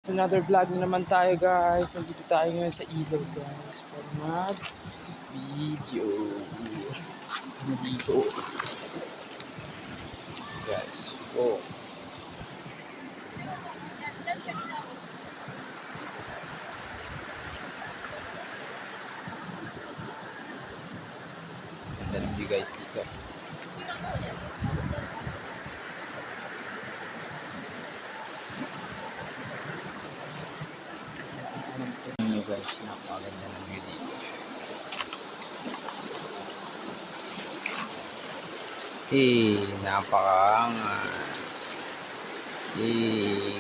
Sa another vlog na naman tayo guys. Nandito tayo ngayon sa ilog guys para mag video dito guys. Oh. Ganda ng view guys dito. Ano guys, napakaganda ng view dito. Napakangas.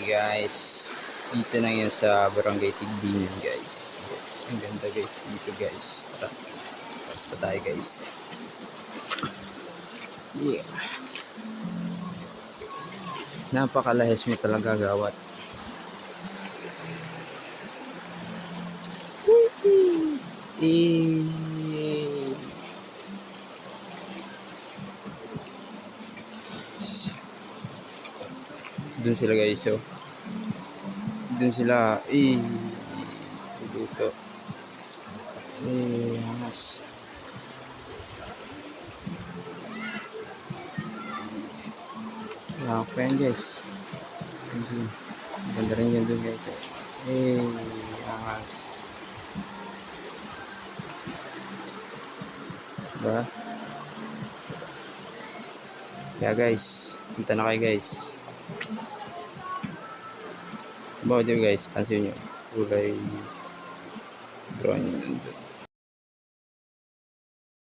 Guys, dito na yan sa Barangay Tigbinan guys. Ang ganda guys dito guys. Tara, taas pa tayo guys. Napakalahis mo talaga gawat. Doon sila guys, so doon sila dito mas pa yan guys. Ganda rin yan doon guys, angas ba kaya guys, punta na kayo guys. Bawa din guys, pansin nyo kulay brown yun nandun.